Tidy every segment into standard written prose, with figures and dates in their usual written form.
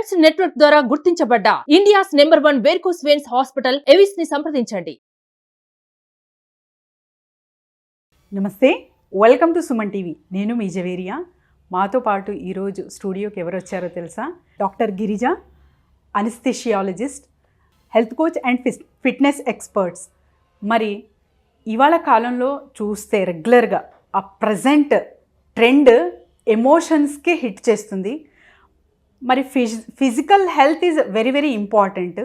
Specs network ద్వారా గుర్తించబడ్డ India's #1 varicose veins hospital Avis ని సంప్రదించండి. నమస్తే, వెల్కమ్ టు సుమన్ టీవీ. నేను మీ జవేరియా. మాతో పాటు ఈరోజు స్టూడియోకి ఎవరు వచ్చారో తెలుసా? Doctor Girija, anaesthesiologist, health coach and fitness experts. మరి ఇవాళ కాలంలో చూస్తే రెగ్యులర్గా ఆ ప్రజెంట్ ట్రెండ్ ఎమోషన్స్కి హిట్ చేస్తుంది. మరి physical health is very very important.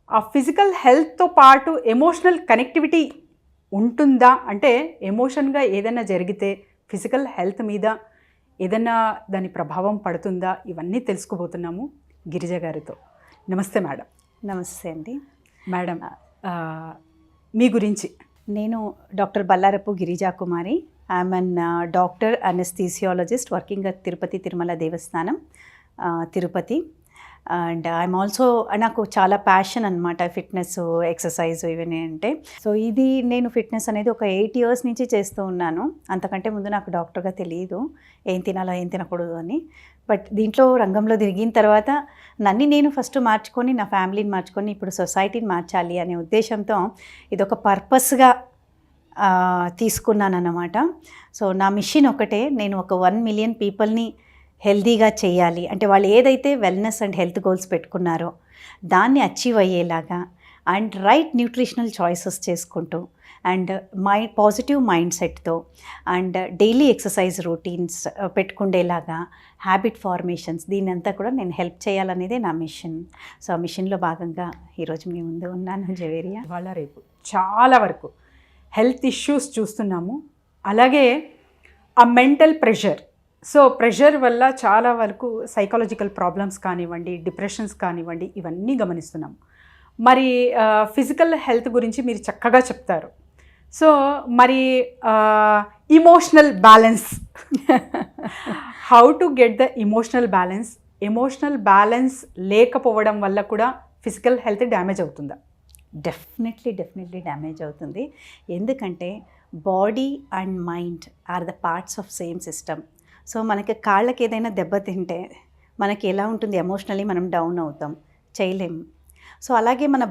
ఆ ఫిజికల్ హెల్త్తో పాటు ఎమోషనల్ కనెక్టివిటీ ఉంటుందా? అంటే ఎమోషన్గా ఏదైనా జరిగితే ఫిజికల్ హెల్త్ మీద ఏదైనా దాని ప్రభావం పడుతుందా? ఇవన్నీ తెలుసుకోబోతున్నాము గిరిజ గారితో. నమస్తే మేడం. నమస్తే అండి. మేడం, మీ గురించి. నేను doctor Ballarapu Girija Kumari. I'm an doctor anaesthesiologist working at Tirupati Tirumala Devasthanam, Tirupati. And I'm also, నాకు చాలా ప్యాషన్ అనమాట ఫిట్నెస్, ఎక్సర్సైజ్ ఇవన్నీ అంటే. సో ఇది నేను ఫిట్నెస్ అనేది ఒక 8 years నుంచి చేస్తూ ఉన్నాను. అంతకంటే ముందు నాకు డాక్టర్గా తెలియదు ఏం తినాలో ఏం తినకూడదు అని. బట్ దీంట్లో రంగంలో తిరిగిన తర్వాత నన్ను నేను ఫస్ట్ మార్చుకొని, నా ఫ్యామిలీని మార్చుకొని, ఇప్పుడు సొసైటీని మార్చాలి అనే ఉద్దేశంతో ఇదొక పర్పస్గా తీసుకున్నాను అన్నమాట. సో నా మిషన్ ఒకటే, నేను ఒక 1 million పీపుల్ని హెల్దీగా చేయాలి. అంటే వాళ్ళు ఏదైతే వెల్నెస్ అండ్ హెల్త్ గోల్స్ పెట్టుకున్నారో దాన్ని అచీవ్ అయ్యేలాగా, అండ్ రైట్ న్యూట్రిషనల్ చాయిసెస్ చేసుకుంటూ, అండ్ పాజిటివ్ మైండ్ సెట్తో, అండ్ డైలీ ఎక్సర్సైజ్ రొటీన్స్ పెట్టుకుండేలాగా, హ్యాబిట్ ఫార్మేషన్స్, దీన్నంతా కూడా నేను హెల్ప్ చేయాలనేదే నా మిషన్. సో ఆ మిషన్లో భాగంగా ఈరోజు మీ ముందు ఉన్నాను జవేరియా. వాళ్ళ రేపు చాలా వరకు హెల్త్ ఇష్యూస్ చూస్తున్నాము. అలాగే ఆ మెంటల్ ప్రెషర్. సో ప్రెషర్ వల్ల చాలా వరకు సైకాలజికల్ ప్రాబ్లమ్స్ కానివ్వండి, డిప్రెషన్స్ కానివ్వండి, ఇవన్నీ గమనిస్తున్నాం. మరి ఫిజికల్ హెల్త్ గురించి మీరు చక్కగా చెప్తారు. సో మరి emotional balance, how to get the emotional balance? Emotional balance లేకపోవడం వల్ల కూడా ఫిజికల్ హెల్త్ డ్యామేజ్ అవుతుందా? డెఫినెట్లీ డ్యామేజ్ అవుతుంది. ఎందుకంటే body and mind are the parts of same system. So మనకి కాళ్ళకి ఏదైనా దెబ్బతింటే మనకి ఎలా ఉంటుంది? ఎమోషనలీ మనం డౌన్ అవుతాం, చేయలేము. సో అలాగే మన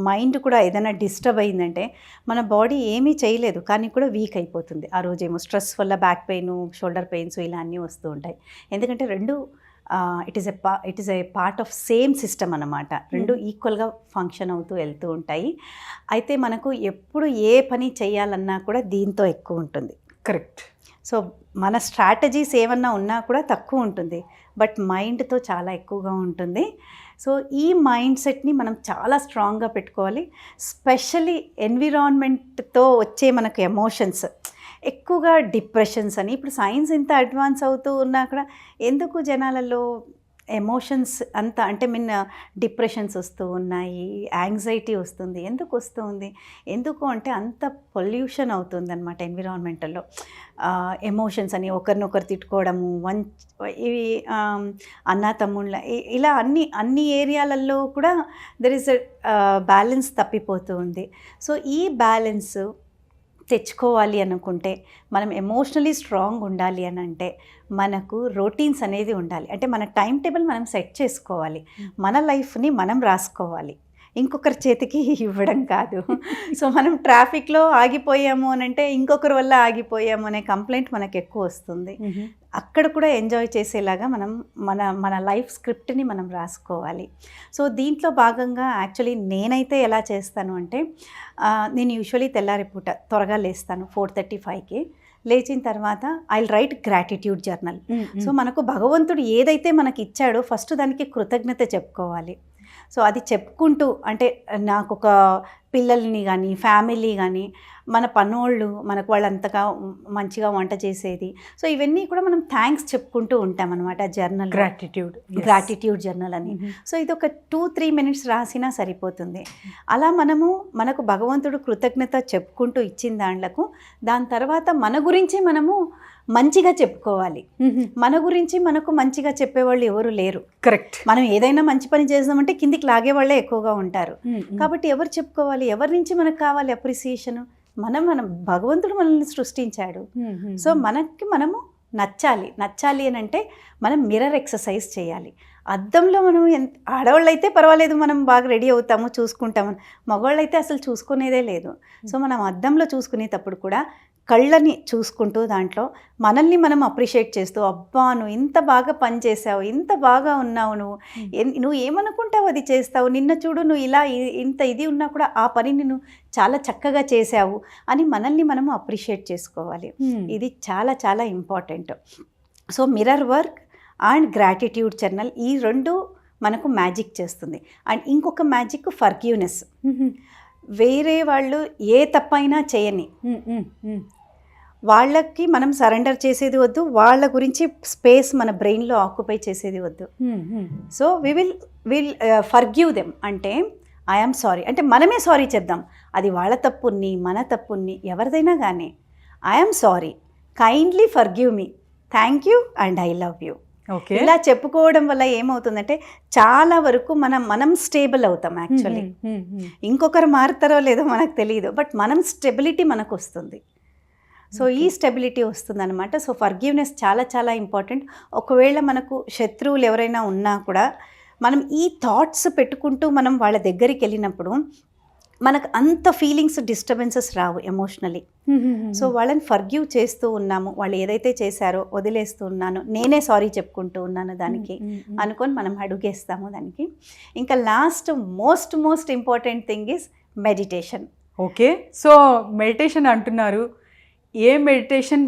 మైండ్ కూడా ఏదైనా డిస్టర్బ్ అయిందంటే మన బాడీ ఏమీ చేయలేదు కానీ కూడా వీక్ అయిపోతుంది. ఆ రోజేమో స్ట్రెస్ వల్ల బ్యాక్ పెయిన్, షోల్డర్ పెయిన్స్ ఇలా అన్నీ వస్తూ ఉంటాయి. ఎందుకంటే రెండు it is a part of same system అన్నమాట. రెండు ఈక్వల్గా ఫంక్షన్ అవుతూ వెళ్తూ ఉంటాయి. అయితే మనకు ఎప్పుడు ఏ పని చేయాలన్నా కూడా దీంతో ఎక్కువ ఉంటుంది. కరెక్ట్. సో మన స్ట్రాటజీస్ ఏమన్నా ఉన్నా కూడా తక్కువ ఉంటుంది, బట్ మైండ్తో చాలా ఎక్కువగా ఉంటుంది. సో ఈ మైండ్ సెట్ని మనం చాలా స్ట్రాంగ్గా పెట్టుకోవాలి. స్పెషలీ ఎన్విరాన్మెంట్తో వచ్చే మనకు ఎమోషన్స్, ఎక్కువగా డిప్రెషన్స్ అని, ఇప్పుడు సైన్స్ ఇంత అడ్వాన్స్ అవుతూ ఉన్నా కూడా ఎందుకు జనాలలో ఎమోషన్స్ అంత, అంటే డిప్రెషన్స్ వస్తూ ఉన్నాయి, యాంగ్జైటీ వస్తుంది. ఎందుకు వస్తుంది? ఎందుకు అంటే అంత పొల్యూషన్ అవుతుంది అనమాట ఎన్విరాన్మెంటల్లో. ఎమోషన్స్ అని ఒకరినొకరు తిట్టుకోవడము, ఇవి అన్నా తమ్ముళ్ళ, ఇలా అన్ని ఏరియాలలో కూడా దెర్ ఇస్ బ్యాలెన్స్ తప్పిపోతూ ఉంది. సో ఈ బ్యాలెన్స్ తెచ్చుకోవాలి అనుకుంటే, మనం ఎమోషనలీ స్ట్రాంగ్ ఉండాలి అని అంటే మనకు రొటీన్స్ అనేది ఉండాలి. అంటే మన టైం టేబుల్ మనం సెట్ చేసుకోవాలి, మన లైఫ్ని మనం రాసుకోవాలి, ఇంకొకరి చేతికి ఇవ్వడం కాదు. సో మనం ట్రాఫిక్లో ఆగిపోయాము అని అంటే ఇంకొకరి వల్ల ఆగిపోయాము అనే కంప్లైంట్ మనకు ఎక్కువ వస్తుంది. అక్కడ కూడా ఎంజాయ్ చేసేలాగా మనం మన లైఫ్ స్క్రిప్ట్ని మనం రాసుకోవాలి. సో దీంట్లో భాగంగా యాక్చువల్లీ నేనైతే ఎలా చేస్తాను అంటే, నేను యూజువలీ తెల్లారిపూట త్వరగా లేస్తాను, 4:35కి. లేచిన తర్వాత I right gratitude journal. So మనకు భగవంతుడు ఏదైతే మనకి ఇచ్చాడో ఫస్ట్ దానికి కృతజ్ఞత చెప్పుకోవాలి. సో అది చెప్పుకుంటూ, అంటే నాకు ఒక పిల్లల్ని కానీ, ఫ్యామిలీ కానీ, మన పనోళ్ళు మనకు వాళ్ళంతగా మంచిగా వంట చేసేది, సో ఇవన్నీ కూడా మనం థ్యాంక్స్ చెప్పుకుంటూ ఉంటాం అనమాట జర్నల్. గ్రాటిట్యూడ్ జర్నల్ అని. సో ఇది ఒక 2-3 minutes రాసినా సరిపోతుంది. అలా మనకు భగవంతుడు కృతజ్ఞత చెప్పుకుంటూ ఇచ్చిన దాని తర్వాత మన గురించి మనము మంచిగా చెప్పుకోవాలి. మన గురించి మనకు మంచిగా చెప్పేవాళ్ళు ఎవరు లేరు. కరెక్ట్. మనం ఏదైనా మంచి పని చేద్దామంటే కిందికి లాగే వాళ్ళే ఎక్కువగా ఉంటారు. కాబట్టి ఎవరు చెప్పుకోవాలి? ఎవరి నుంచి మనకు కావాలి అప్రిసియేషన్? మనం భగవంతుడు మనల్ని సృష్టించాడు. సో మనము నచ్చాలి అని అంటే మనం మిర్రర్ ఎక్సర్సైజ్ చేయాలి. అద్దంలో మనం ఆడవాళ్ళు అయితే పర్వాలేదు, మనం బాగా రెడీ అవుతాము, చూసుకుంటాము. మగవాళ్ళు అయితే అసలు చూసుకునేదే లేదు. సో మనం అద్దంలో చూసుకునేటప్పుడు కూడా కళ్ళని చూసుకుంటూ దాంట్లో మనల్ని మనం అప్రిషియేట్ చేస్తూ, అబ్బా నువ్వు ఇంత బాగా పని చేసావు, ఇంత బాగా ఉన్నావు, నువ్వు ఏమనుకుంటావు అది చేస్తావు, నిన్న చూడు నువ్వు ఇలా ఇంత ఇది ఉన్నా కూడా ఆ పనిని నువ్వు చాలా చక్కగా చేసావు అని మనల్ని మనము అప్రిషియేట్ చేసుకోవాలి. ఇది చాలా చాలా important. So mirror work and gratitude journal, ఈ రెండు మనకు మ్యాజిక్ చేస్తుంది. అండ్ ఇంకొక మ్యాజిక్ ఫర్గివ్నెస్. వేరే వాళ్ళు ఏ తప్పైనా చేయని వాళ్ళకి మనం సరెండర్ చేసేది వద్దు, వాళ్ళ గురించి స్పేస్ మన బ్రెయిన్లో ఆక్యుపై చేసేది వద్దు. సో విల్ ఫర్గివ్ దెమ్ అంటే ఐఎమ్ సారీ అంటే మనమే సారీ చెప్దాం. అది వాళ్ళ తప్పుని మన తప్పుని ఎవరిదైనా కానీ I'm sorry, kindly forgive me, thank you and I love you. Okay, ఇలా చెప్పుకోవడం వల్ల ఏమవుతుందంటే చాలా వరకు మనం స్టేబుల్ అవుతాం. యాక్చువల్లీ ఇంకొకరు మారుతారో లేదో మనకు తెలియదు, బట్ మనం స్టెబిలిటీ మనకు వస్తుంది. సో ఈ స్టెబిలిటీ వస్తుంది అనమాట. సో ఫర్గివ్నెస్ చాలా చాలా ఇంపార్టెంట్. ఒకవేళ మనకు శత్రువులు ఎవరైనా ఉన్నా కూడా మనం ఈ థాట్స్ పెట్టుకుంటూ మనం వాళ్ళ దగ్గరికి వెళ్ళినప్పుడు మనకు అంత ఫీలింగ్స్ డిస్టర్బెన్సెస్ రావు ఎమోషనలీ. సో వాళ్ళని ఫర్గివ్ చేస్తూ ఉన్నాము, వాళ్ళు ఏదైతే చేశారో వదిలేస్తూ ఉన్నాను, నేనే సారీ చెప్పుకుంటూ ఉన్నాను దానికి అనుకొని మనం అడుగేస్తాము దానికి. ఇంకా last most important thing is meditation. Okay, so meditation అంటున్నారు. ఏ మెడిటేషన్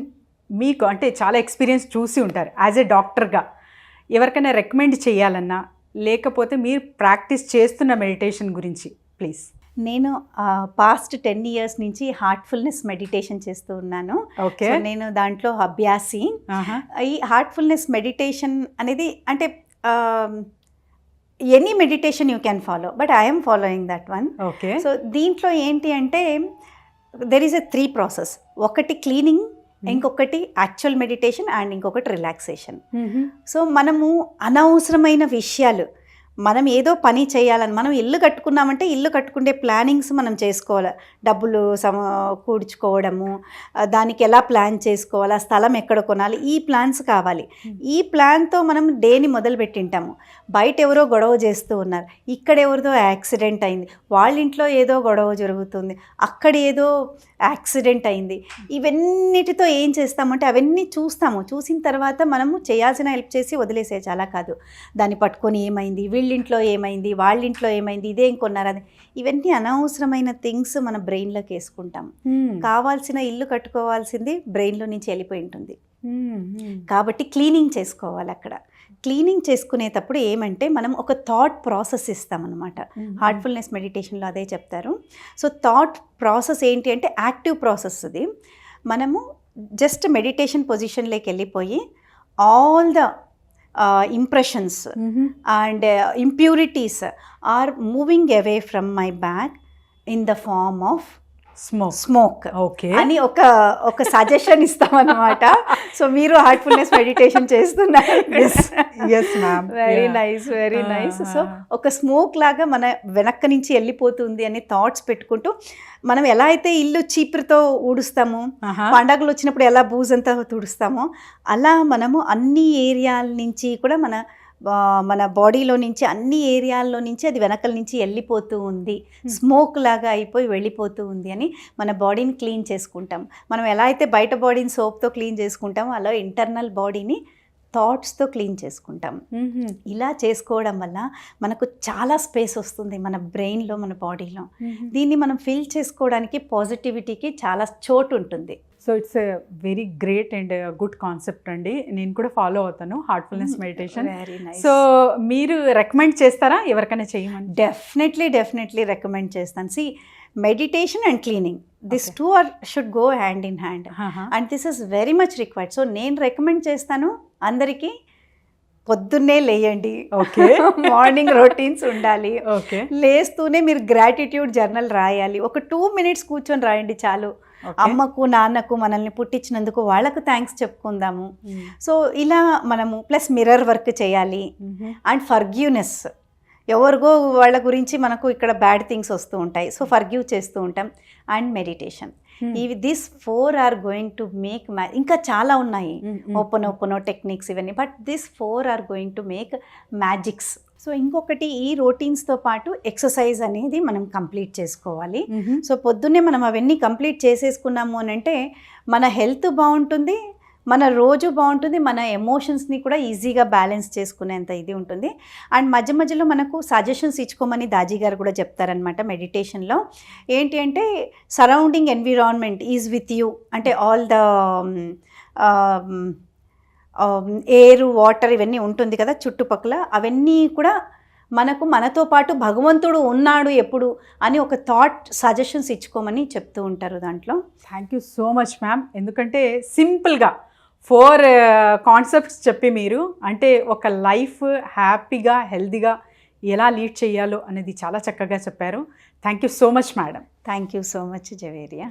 మీకు అంటే చాలా ఎక్స్పీరియన్స్ చూసి ఉంటారు యాజ్ ఏ డాక్టర్గా, ఎవరికైనా రికమెండ్ చేయాలన్నా లేకపోతే మీరు ప్రాక్టీస్ చేస్తున్న మెడిటేషన్ గురించి ప్లీజ్. నేను పాస్ట్ 10 years నుంచి హార్ట్ఫుల్నెస్ మెడిటేషన్ చేస్తూ ఉన్నాను. ఓకే, నేను దాంట్లో అభ్యాసి. ఈ హార్ట్ఫుల్నెస్ మెడిటేషన్ అనేది అంటే any meditation you can follow, but I'm following that one. Okay, so దీంట్లో ఏంటి అంటే దెర్ ఈస్ ఎ 3 process. ఒకటి క్లీనింగ్, ఇంకొకటి యాక్చువల్ మెడిటేషన్ అండ్ ఇంకొకటి రిలాక్సేషన్. సో మనము అనవసరమైన విషయాలు, మనం ఏదో పని చేయాలని, మనం ఇల్లు కట్టుకున్నామంటే ఇల్లు కట్టుకునే ప్లానింగ్స్ మనం చేసుకోవాలి. డబ్బులు కూర్చుకోవడము, దానికి ఎలా ప్లాన్ చేసుకోవాలి, ఆ స్థలం ఎక్కడ కొనాలి, ఈ ప్లాన్స్ కావాలి. ఈ ప్లాన్తో మనం డేని మొదలుపెట్టింటాము. బయట ఎవరో గొడవ చేస్తూ ఉన్నారు, ఇక్కడ ఎవరిదో యాక్సిడెంట్ అయింది, వాళ్ళ ఇంట్లో ఏదో గొడవ జరుగుతుంది, అక్కడ ఏదో యాక్సిడెంట్ అయింది. ఇవన్నిటితో ఏం చేస్తామంటే అవన్నీ చూస్తాము. చూసిన తర్వాత మనము చేయాల్సిన హెల్ప్ చేసి వదిలేసే చాలా కాదు, దాన్ని పట్టుకొని ఏమైంది, వీళ్ళింట్లో ఏమైంది, వాళ్ళింట్లో ఏమైంది, ఇదేం కొన్నారు, అది ఇవన్నీ అనవసరమైన థింగ్స్ మన బ్రెయిన్లోకి వేసుకుంటాము. కావాల్సిన ఇల్లు కట్టుకోవాల్సింది బ్రెయిన్లో నుంచి వెళ్ళిపోయి ఉంటుంది. కాబట్టి క్లీనింగ్ చేసుకోవాలి. అక్కడ క్లీనింగ్ చేసుకునేటప్పుడు ఏమంటే మనం ఒక థాట్ ప్రాసెస్ ఇస్తామన్నమాట. హార్ట్ఫుల్నెస్ మెడిటేషన్లో అదే చెప్తారు. సో థాట్ ప్రాసెస్ ఏంటి అంటే యాక్టివ్ ప్రాసెస్. అది మనము జస్ట్ మెడిటేషన్ పొజిషన్లోకి వెళ్ళిపోయి all the impressions and impurities are moving away from my back in the form of smoke. Okay అని ఒక సజెషన్ ఇస్తామన్నమాట. సో మీరు హార్ట్ఫుల్నెస్ మెడిటేషన్ చేస్తున్నారు. Very nice. సో ఒక స్మోక్ లాగా మన వెనక్క నుంచి వెళ్ళిపోతుంది అని థాట్స్ పెట్టుకుంటూ మనం ఎలా అయితే ఇల్లు చీపురుతో ఊడుస్తాము, పండగలు వచ్చినప్పుడు ఎలా బూజంతా తుడుస్తామో, అలా మనము అన్ని ఏరియాల నుంచి కూడా మన బాడీలో నుంచి అన్ని ఏరియాల్లో నుంచి అది వెనకల నుంచి వెళ్ళిపోతూ ఉంది, స్మోక్ లాగా అయిపోయి వెళ్ళిపోతూ ఉంది అని మన బాడీని క్లీన్ చేసుకుంటాం. మనం ఎలా అయితే బయట బాడీని సోప్తో క్లీన్ చేసుకుంటామో అలా ఇంటర్నల్ బాడీని థాట్స్తో క్లీన్ చేసుకుంటాం. ఇలా చేసుకోవడం వల్ల మనకు చాలా స్పేస్ వస్తుంది మన బ్రెయిన్లో, మన బాడీలో. దీన్ని మనం ఫిల్ చేసుకోవడానికి పాజిటివిటీకి చాలా చోటు ఉంటుంది. So it's a very great and good concept అండి. నేను కూడా ఫాలో అవుతాను హార్ట్ఫుల్నెస్ మెడిటేషన్. సో మీరు రికమెండ్ చేస్తారా ఎవరికైనా చేయమని? డెఫినెట్లీ రికమెండ్ చేస్తాను. See meditation and cleaning, this two should go hand in hand and this is very much required. So నేను రికమెండ్ చేస్తాను అందరికీ, పొద్దున్నే లేయండి. ఓకే, మార్నింగ్ రొటీన్స్ ఉండాలి. ఓకే, లేస్తూనే మీరు గ్రాటిట్యూడ్ జర్నల్ రాయాలి. ఒక 2 minutes కూర్చొని రాయండి చాలు. అమ్మకు నాన్నకు మనల్ని పుట్టించినందుకు వాళ్ళకు థ్యాంక్స్ చెప్పుకుందాము. సో ఇలా మనము ప్లస్ మిర్రర్ వర్క్ చేయాలి అండ్ ఫర్గివ్నెస్. ఎవరిగో వాళ్ళ గురించి మనకు ఇక్కడ బ్యాడ్ థింగ్స్ వస్తూ ఉంటాయి, సో ఫర్గివ్ చేస్తూ ఉంటాం. అండ్ మెడిటేషన్, ఇవి this 4 are going to make ఇంకా చాలా ఉన్నాయి, ఓపెనో టెక్నిక్స్ ఇవన్నీ, but this 4 are going to make magics. So ఇంకొకటి ఈ రొటీన్స్తో పాటు ఎక్సర్సైజ్ అనేది మనం కంప్లీట్ చేసుకోవాలి. సో పొద్దున్నే మనం అవన్నీ కంప్లీట్ చేసేసుకున్నాము అని అంటే మన హెల్త్ బాగుంటుంది, మన రోజు బాగుంటుంది, మన ఎమోషన్స్ని కూడా ఈజీగా బ్యాలెన్స్ చేసుకునేంత ఇది ఉంటుంది. అండ్ మధ్య మధ్యలో మనకు సజెషన్స్ ఇచ్చుకోమని దాజీ గారు కూడా చెప్తారనమాట మెడిటేషన్లో. ఏంటి అంటే surrounding environment is with you, అంటే ఆల్ ద ఎయిర్ వాటర్ ఇవన్నీ ఉంటుంది కదా చుట్టుపక్కల, అవన్నీ కూడా మనతో పాటు భగవంతుడు ఉన్నాడు ఎప్పుడు అని ఒక థాట్ సజెషన్స్ ఇచ్చుకోమని చెప్తూ ఉంటారు దాంట్లో. Thank you so much ma'am. ఎందుకంటే సింపుల్గా 4 కాన్సెప్ట్స్ చెప్పి మీరు అంటే ఒక లైఫ్ హ్యాపీగా హెల్తీగా ఎలా లీడ్ చేయాలో అనేది చాలా చక్కగా చెప్పారు. Thank you so much madam. Thank you so much Javeria.